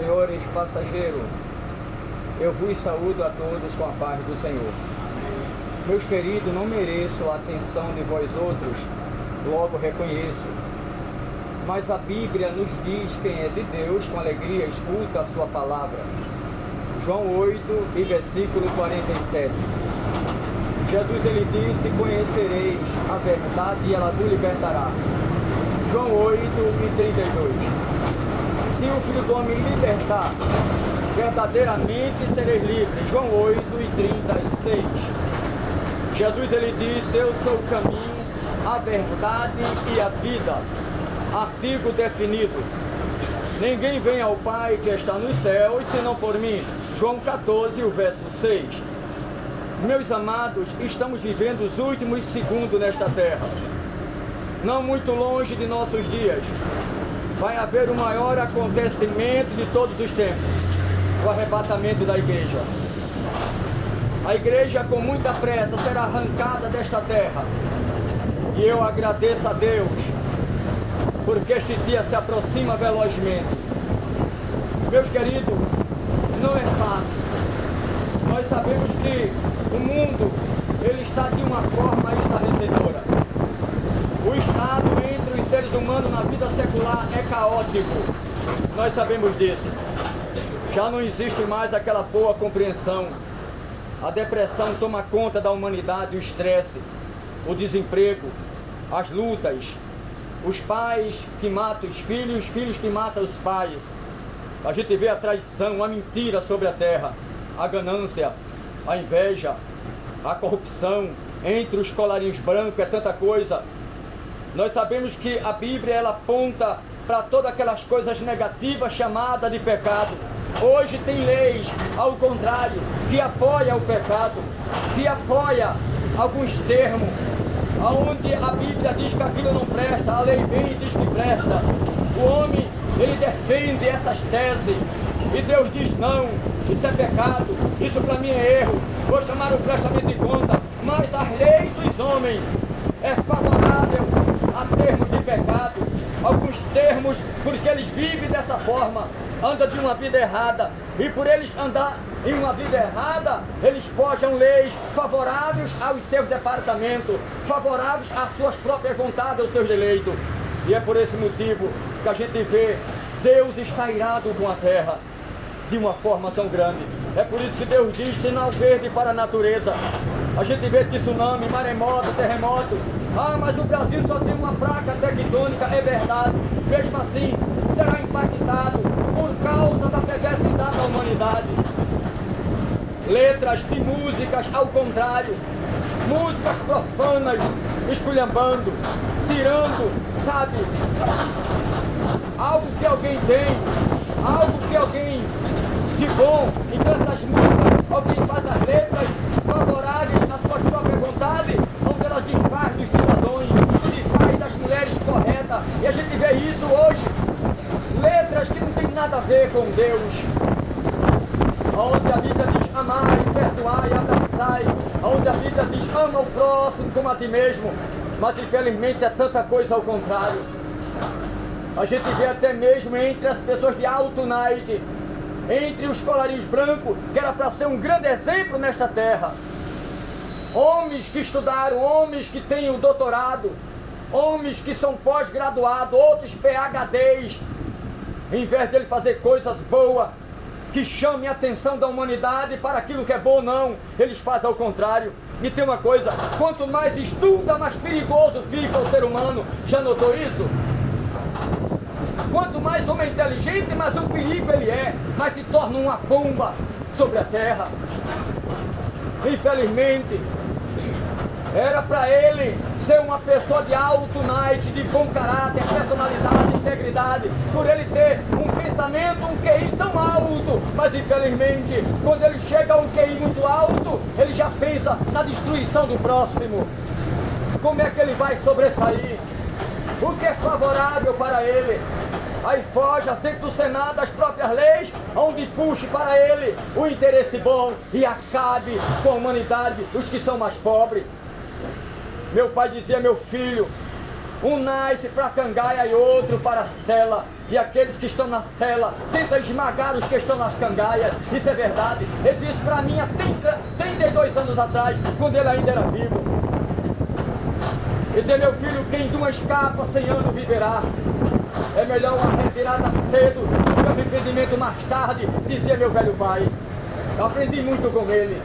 senhores passageiros, eu vos saúdo a todos com a paz do Senhor. Meus queridos, não mereço a atenção de vós outros, logo reconheço. Mas a Bíblia nos diz quem é de Deus, com alegria escuta a sua palavra. João 8 e versículo 47. Jesus ele disse, conhecereis a verdade e ela vos libertará. João 8 e 32. Se o Filho do Homem libertar, verdadeiramente sereis livres. João 8 e 36. Jesus ele disse, eu sou o caminho, a verdade e a vida. Artigo definido. Ninguém vem ao Pai que está nos céus, senão por mim. João 14, o verso 6. Meus amados, estamos vivendo os últimos segundos nesta terra. Não muito longe de nossos dias, vai haver o maior acontecimento de todos os tempos, o arrebatamento da igreja. A igreja com muita pressa será arrancada desta terra. E eu agradeço a Deus, porque este dia se aproxima velozmente. Meus queridos, não é fácil. Nós sabemos que o mundo, ele está de uma forma estarrecedora. O estado entre os seres humanos na vida secular é caótico. Nós sabemos disso. Já não existe mais aquela boa compreensão. A depressão toma conta da humanidade, o estresse, o desemprego, as lutas, os pais que matam os filhos que matam os pais. A gente vê a traição, a mentira sobre a terra, a ganância, a inveja, a corrupção entre os colarinhos brancos, é tanta coisa. Nós sabemos que a Bíblia ela aponta para todas aquelas coisas negativas chamadas de pecado. Hoje tem leis, ao contrário, que apoia o pecado, que apoia alguns termos, onde a Bíblia diz que aquilo não presta, a lei vem e diz que presta. O homem, ele defende essas teses, e Deus diz não, isso é pecado, isso para mim é erro, vou chamar o prestamento de conta. Mas a lei dos homens é favorável a termos de pecado, alguns termos, porque eles vivem dessa forma, andam de uma vida errada, e por eles andar em uma vida errada, eles forjam leis favoráveis aos seus departamentos, favoráveis às suas próprias vontades, aos seus deleitos. E é por esse motivo que a gente vê Deus está irado com a terra de uma forma tão grande. É por isso que Deus diz sinal verde para a natureza. A gente vê tsunami, maremoto, terremoto. Ah, mas o Brasil só tem uma placa tectônica, é verdade. Mesmo assim, será impactado por causa da perversidade da humanidade. Letras de músicas ao contrário, músicas profanas, esculhambando, tirando, sabe, algo que alguém tem, algo que alguém de bom. Então essas músicas, alguém faz as letras favoráveis às suas próprias vontades, onde ela desfaz dos cidadãos, desfaz das mulheres corretas, e a gente vê isso hoje, letras que não tem nada a ver com Deus, onde a Bíblia diz amai, perdoai, abraçai, onde a Bíblia diz ama o próximo como a ti mesmo, mas infelizmente é tanta coisa ao contrário. A gente vê até mesmo entre as pessoas de alto naide, entre os colarinhos brancos, que era para ser um grande exemplo nesta terra, homens que estudaram, homens que têm o doutorado, homens que são pós-graduados, outros PhDs, em vez dele fazer coisas boas, que chamem a atenção da humanidade para aquilo que é bom, não, eles fazem ao contrário. E tem uma coisa, quanto mais estuda, mais perigoso fica o ser humano. Já notou isso? Quanto mais homem inteligente, mais um perigo ele é, mais se torna uma bomba sobre a terra. Infelizmente, era para ele ser uma pessoa de alto naite, de bom caráter, personalidade, integridade, por ele ter um pensamento, um QI tão alto, mas infelizmente, quando ele chega a um QI muito alto, ele já pensa na destruição do próximo. Como é que ele vai sobressair? O que é favorável para ele? Aí forja dentro do Senado as próprias leis, onde puxe para ele o interesse bom e acabe com a humanidade, os que são mais pobres. Meu pai dizia, meu filho, Um nasce para a cangaia e outro para a cela. E aqueles que estão na cela tentam esmagar os que estão nas cangaias. Isso é verdade. Ele disse isso para mim há 32 anos atrás, quando ele ainda era vivo. Ele dizia: meu filho, quem de uma escapa 100 anos viverá. É melhor uma retirada cedo do que um arrependimento mais tarde, dizia meu velho pai. Eu aprendi muito com ele.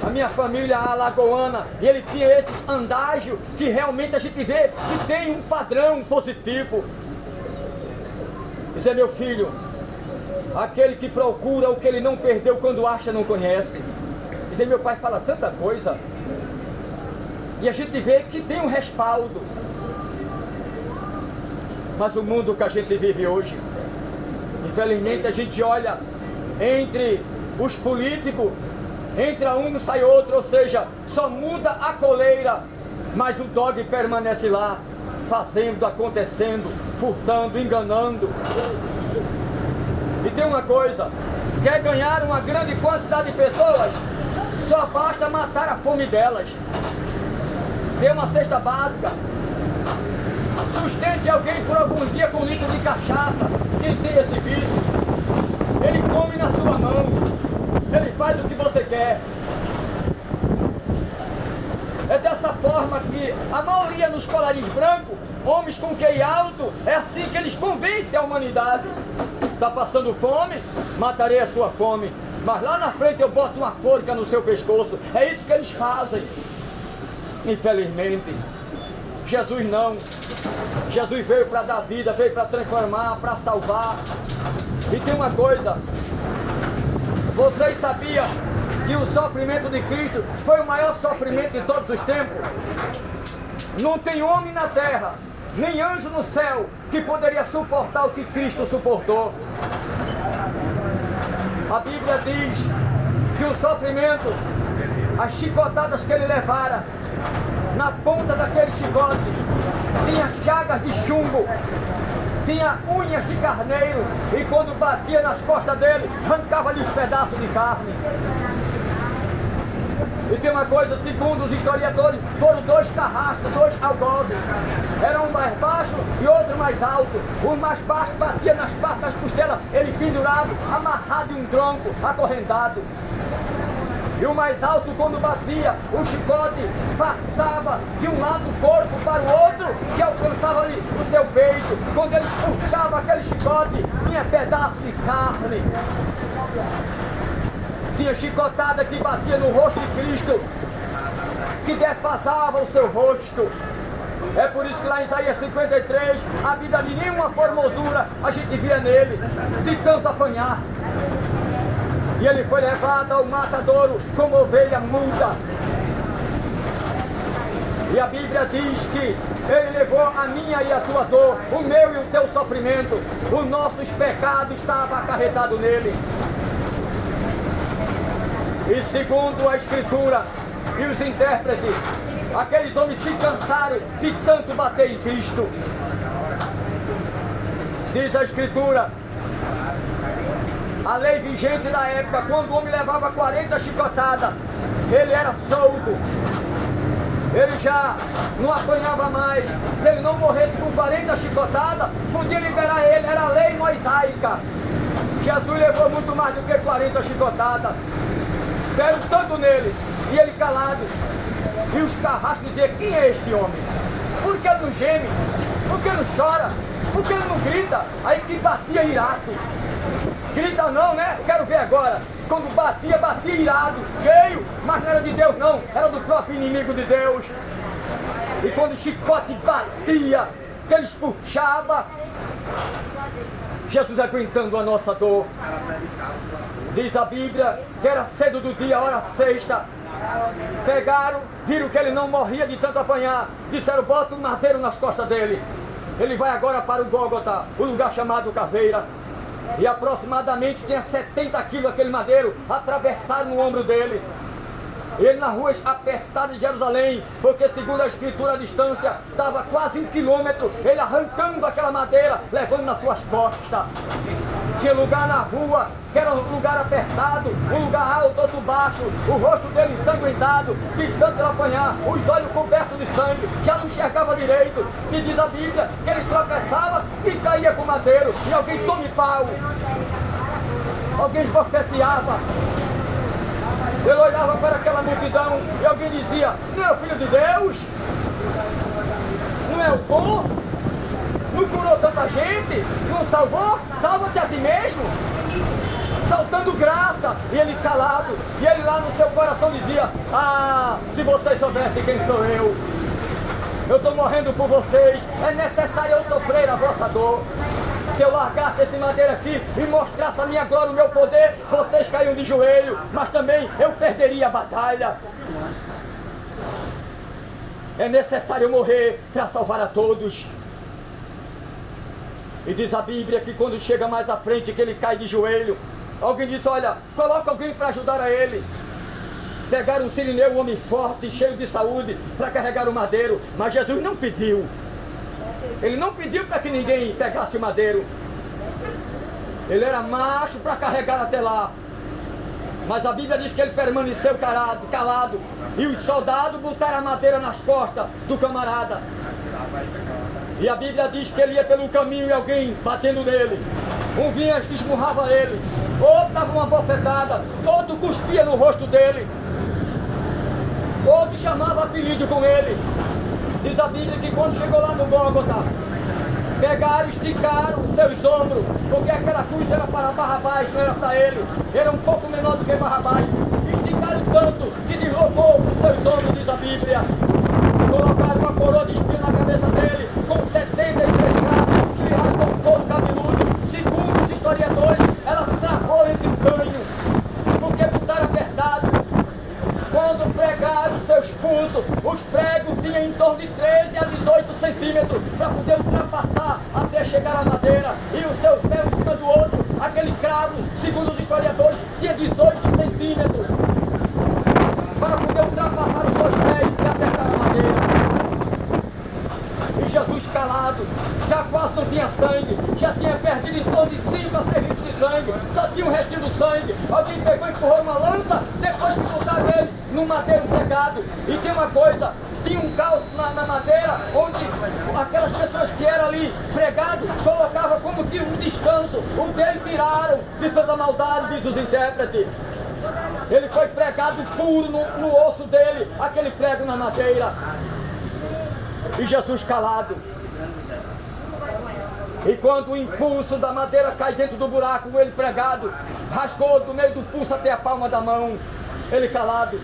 A minha família alagoana, e ele tinha esse andágio que realmente a gente vê que tem um padrão positivo. Dizia: meu filho, aquele que procura o que ele não perdeu quando acha não conhece. Dizia: meu pai fala tanta coisa, e a gente vê que tem um respaldo. Mas o mundo que a gente vive hoje, infelizmente a gente olha entre os políticos, entra um, sai outro, ou seja, só muda a coleira, mas o dog permanece lá, fazendo, acontecendo, furtando, enganando. E tem uma coisa: quer ganhar uma grande quantidade de pessoas, só basta matar a fome delas. Dê uma cesta básica, sustente alguém por alguns dias com um litro de cachaça. Quem tem esse vício, ele come na sua mão, ele faz o que você quer. É dessa forma que a maioria nos colarinhos brancos, homens com QI alto, é assim que eles convencem a humanidade. Está passando fome? Matarei a sua fome, mas lá na frente eu boto uma forca no seu pescoço. É isso que eles fazem. Infelizmente, Jesus não. Jesus veio para dar vida, veio para transformar, para salvar. E tem uma coisa: vocês sabiam que o sofrimento de Cristo foi o maior sofrimento de todos os tempos? Não tem homem na terra, nem anjo no céu, que poderia suportar o que Cristo suportou. A Bíblia diz que o sofrimento, as chicotadas que ele levara, na ponta daquele chicote tinha chagas de chumbo, tinha unhas de carneiro, e quando batia nas costas dele, arrancava-lhe os pedaços de carne. E tem uma coisa: segundo os historiadores, foram 2 carrascos, 2 algozes. Era um mais baixo e outro mais alto. O mais baixo batia nas partes das costelas, ele pendurado, amarrado em um tronco, acorrentado. E o mais alto, quando batia, o chicote passava de um lado do corpo para o outro, que alcançava ali o seu peito. Quando ele puxava aquele chicote, tinha pedaço de carne. Tinha chicotada que batia no rosto de Cristo, que defasava o seu rosto. É por isso que lá em Isaías 53, a vida de nenhuma formosura a gente via nele, de tanto apanhar. E ele foi levado ao matadouro como ovelha muda. E a Bíblia diz que ele levou a minha e a tua dor, o meu e o teu sofrimento. Os nossos pecados estavam acarretados nele. E segundo a Escritura e os intérpretes, aqueles homens se cansaram de tanto bater em Cristo. Diz a Escritura, a lei vigente da época, quando o homem levava 40 chicotadas, ele era solto. Ele já não apanhava mais. Se ele não morresse com 40 chicotadas, podia liberar ele, era a lei mosaica. Jesus levou muito mais do que 40 chicotadas. Deram tanto nele, e ele calado. E os carrascos diziam: quem é este homem? Por que ele não geme? Por que ele não chora? Por que ele não grita? Aí que batia irado. Grita não, né? Quero ver agora. Quando batia, batia irado, cheio, mas não era de Deus não, era do próprio inimigo de Deus. E quando o chicote batia, que eles puxavam, Jesus aguentando a nossa dor. Diz a Bíblia que era cedo do dia, hora sexta. Pegaram, viram que ele não morria de tanto apanhar. Disseram: bota um madeiro nas costas dele. Ele vai agora para o Gólgota, o lugar chamado Caveira. E aproximadamente tinha 70 quilos aquele madeiro, atravessaram no ombro dele. Ele nas ruas apertadas de Jerusalém, porque segundo a Escritura a distância estava quase 1 quilômetro, ele arrancando aquela madeira, levando nas suas costas. Tinha lugar na rua, que era um lugar apertado, um lugar alto, outro baixo, o rosto dele ensanguentado, de tanto ele apanhar, os olhos cobertos de sangue, já não enxergava direito, e diz a Bíblia que ele tropeçava e caía com o madeiro, e alguém tome pau, alguém esbofeteava. Ele olhava para aquela multidão e alguém dizia: não é o Filho de Deus? Não é o bom? Não curou tanta gente? Não salvou? Salva-te a ti mesmo! Saltando graça, e ele calado, e ele lá no seu coração dizia: ah, se vocês soubessem quem sou eu estou morrendo por vocês, é necessário eu sofrer a vossa dor. Se eu largasse esse madeira aqui e mostrasse a minha glória, o meu poder, vocês caíam de joelho, mas também eu perderia a batalha. É necessário eu morrer para salvar a todos. E diz a Bíblia que quando chega mais à frente, que ele cai de joelho, alguém diz: olha, coloca alguém para ajudar a ele. Pegaram um sirineu, um homem forte, cheio de saúde, para carregar o madeiro, mas Jesus não pediu. Ele não pediu para que ninguém pegasse o madeiro. Ele era macho para carregar até lá. Mas a Bíblia diz que ele permaneceu calado. E os soldados botaram a madeira nas costas do camarada. E a Bíblia diz que ele ia pelo caminho e alguém batendo nele. Um vinha e esmurrava ele. Outro dava uma bofetada. Outro cuspia no rosto dele. Outro chamava apelido com ele. Diz a Bíblia que quando chegou lá no Gólgota, pegaram, esticaram os seus ombros, porque aquela cruz era para Barrabás, não era para ele. Era um pouco menor do que Barrabás. Esticaram tanto que deslocou os seus ombros, diz a Bíblia. Colocaram uma coroa de espinho na cabeça dele, com 73 graus, que lhe rasgou o couro cabeludo. Segundo os historiadores, ela travou entre o canho, porque botaram apertado. Quando pregaram os seus pulsos, os pregos tinham em torno de 13 a 18 centímetros para poder ultrapassar até chegar à madeira. E o seu pé em cima do outro, aquele cravo, segundo os historiadores, tinha 18 centímetros para poder ultrapassar os dois pés e acertar a madeira. E Jesus calado, já quase não tinha sangue, já tinha perdido em torno de 5 a 6 litros de sangue, só tinha um restinho do sangue. Alguém pegou e empurrou uma lança, depois que botaram ele no madeiro pregado. E tem uma coisa, tinha um calço na madeira, onde aquelas pessoas que eram ali pregados, colocavam como que um descanso. O dele tiraram de toda maldade, diz os intérpretes. Ele foi pregado puro no osso dele, aquele prego na madeira. E Jesus calado. E quando o impulso da madeira cai dentro do buraco, ele pregado, rasgou do meio do pulso até a palma da mão, ele calado.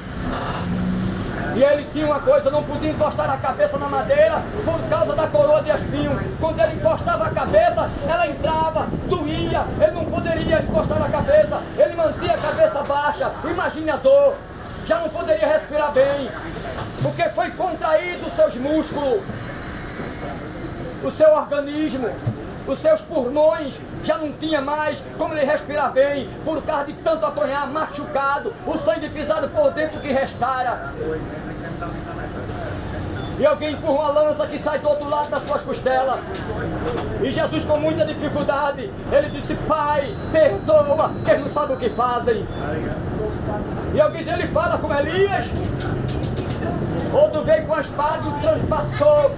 E ele tinha uma coisa, não podia encostar a cabeça na madeira por causa da coroa de espinho. Quando ele encostava a cabeça, ela entrava, doía, ele não poderia encostar a cabeça, ele mantinha a cabeça baixa, imagine a dor, já não poderia respirar bem, porque foi contraído os seus músculos, o seu organismo, os seus pulmões já não tinha mais como ele respirar bem, por causa de tanto apanhar, machucado, o sangue pisado por dentro que restara. E alguém empurra uma lança que sai do outro lado das suas costelas. E Jesus, com muita dificuldade, ele disse: Pai, perdoa, que eles não sabem o que fazem. E alguém diz, ele fala com Elias. Outro veio com a espada e o transpassou.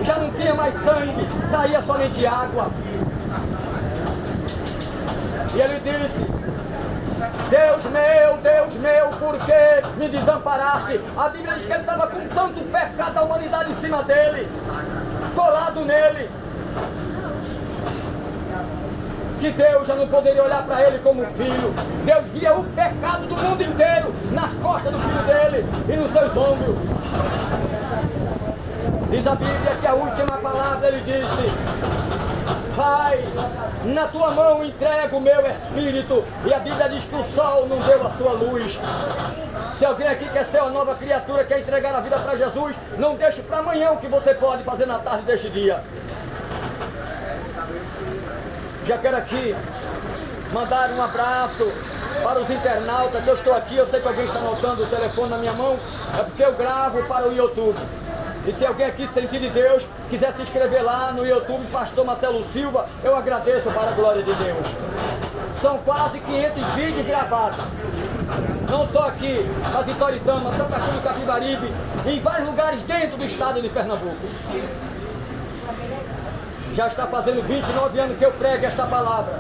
Já não tinha mais sangue, saía somente água. E ele disse: Deus meu, por que me desamparaste? A Bíblia diz que ele estava com tanto pecado da humanidade em cima dele, colado nele, que Deus já não poderia olhar para ele como filho. Deus via o pecado do mundo inteiro nas costas do filho dele e nos seus ombros. Diz a Bíblia que a última palavra ele disse: Pai, na tua mão entrego o meu espírito. E a Bíblia diz que o sol não deu a sua luz. Se alguém aqui quer ser uma nova criatura, quer entregar a vida para Jesus, não deixe para amanhã o que você pode fazer na tarde deste dia. Já quero aqui mandar um abraço para os internautas, que eu estou aqui, eu sei que alguém está anotando o telefone na minha mão, é porque eu gravo para o YouTube. E se alguém aqui sentir de Deus, quiser se inscrever lá no YouTube, Pastor Marcelo Silva, eu agradeço para a glória de Deus. São quase 500 vídeos gravados. Não só aqui, mas em Toritama, Santa Cruz do Capibaribe, em vários lugares dentro do estado de Pernambuco. Já está fazendo 29 anos que eu prego esta palavra.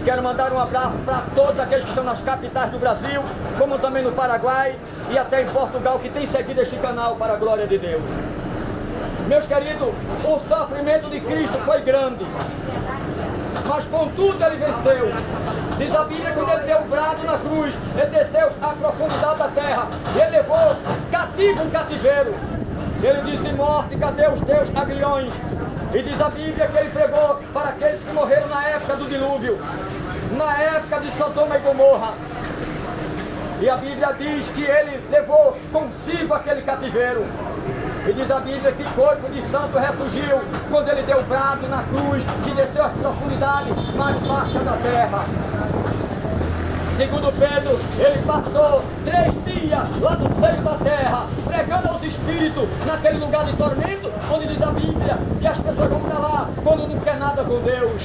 Quero mandar um abraço para todos aqueles que estão nas capitais do Brasil, como também no Paraguai e até em Portugal, que tem seguido este canal para a glória de Deus. Meus queridos, o sofrimento de Cristo foi grande, mas contudo ele venceu. Diz a Bíblia que quando ele deu o brado na cruz, ele desceu à profundidade da terra, e ele levou cativo um cativeiro. Ele disse: morte, cadê os teus aguilhões? E diz a Bíblia que ele pregou para aqueles que morreram na época do dilúvio, na época de Sodoma e Gomorra. E a Bíblia diz que ele levou consigo aquele cativeiro. E diz a Bíblia que corpo de santo ressurgiu quando ele deu brado na cruz, que desceu às profundidades mais baixas da terra. Segundo Pedro, ele passou 3 dias lá no seio da terra, pregando aos espíritos, naquele lugar de tormento, onde diz a Bíblia que as pessoas vão para lá quando não quer nada com Deus.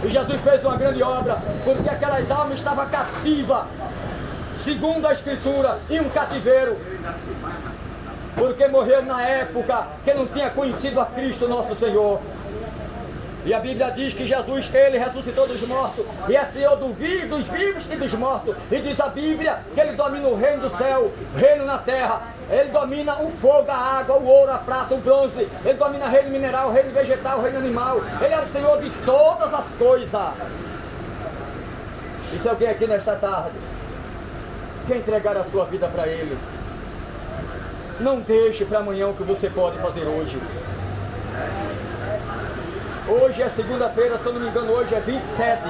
E Jesus fez uma grande obra, porque aquelas almas estavam cativas, segundo a Escritura, em um cativeiro, porque morreu na época que não tinha conhecido a Cristo nosso Senhor. E a Bíblia diz que Jesus, ele ressuscitou dos mortos, e é Senhor dos vivos e dos mortos. E diz a Bíblia que ele domina o reino do céu, o reino na terra. Ele domina o fogo, a água, o ouro, a prata, o bronze. Ele domina o reino mineral, o reino vegetal, o reino animal. Ele é o Senhor de todas as coisas. E se alguém aqui nesta tarde quer entregar a sua vida para Ele, não deixe para amanhã o que você pode fazer hoje. Hoje é segunda-feira, se eu não me engano, hoje é 27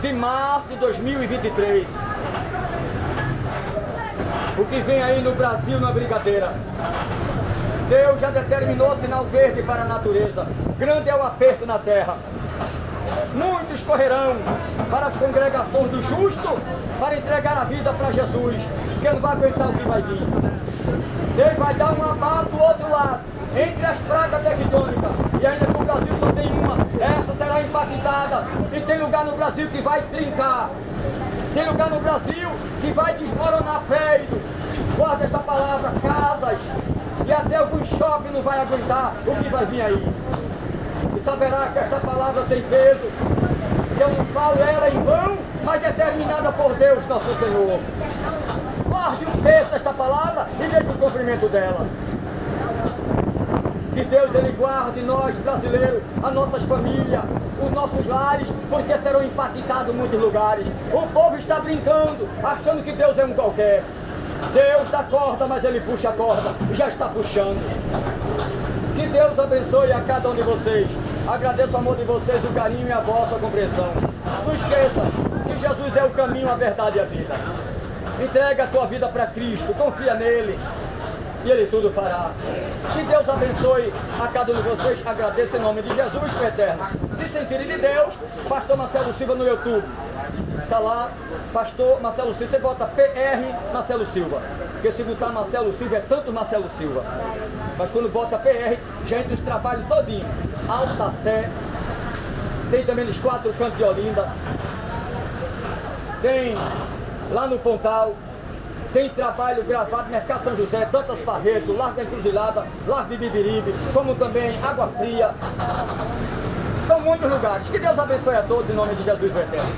de março de 2023. O que vem aí no Brasil na brincadeira. Deus já determinou sinal verde para a natureza. Grande é o aperto na terra. Muitos correrão para as congregações do justo para entregar a vida para Jesus, porque não vai aguentar o que vai vir. Deus vai dar um abalo do outro lado, entre as pragas tectônicas, e ainda que o Brasil só tem uma, essa será impactada, e tem lugar no Brasil que vai trincar, tem lugar no Brasil que vai desmoronar prédio. Guarda esta palavra, casas, e até algum shopping não vai aguentar o que vai vir aí. E saberá que esta palavra tem peso, que eu não falo ela em vão, mas determinada por Deus nosso Senhor. Guarde o peso desta palavra e veja o cumprimento dela. Que Deus ele guarde nós brasileiros, as nossas famílias, os nossos lares, porque serão impactados em muitos lugares. O povo está brincando, achando que Deus é um qualquer. Deus dá corda, mas ele puxa a corda e já está puxando. Que Deus abençoe a cada um de vocês. Agradeço o amor de vocês, o carinho e a vossa compreensão. Não esqueça que Jesus é o caminho, a verdade e a vida. Entrega a tua vida para Cristo, confia nele e Ele tudo fará. Que Deus abençoe a cada um de vocês. Agradeço em nome de Jesus, o Eterno. Se sentirem de Deus, Pastor Marcelo Silva no YouTube. Está lá, Pastor Marcelo Silva. Você bota PR Marcelo Silva. Porque se botar Marcelo Silva é tanto Marcelo Silva. Mas quando bota PR, já entra os trabalhos todinho. Alta Sé. Tem também nos 4 cantos de Olinda. Tem lá no Pontal. Tem trabalho gravado no Mercado São José, Tantas Barreto, Largo da Encruzilhada, Largo de Bibiribe, como também Água Fria. São muitos lugares. Que Deus abençoe a todos em nome de Jesus o Eterno.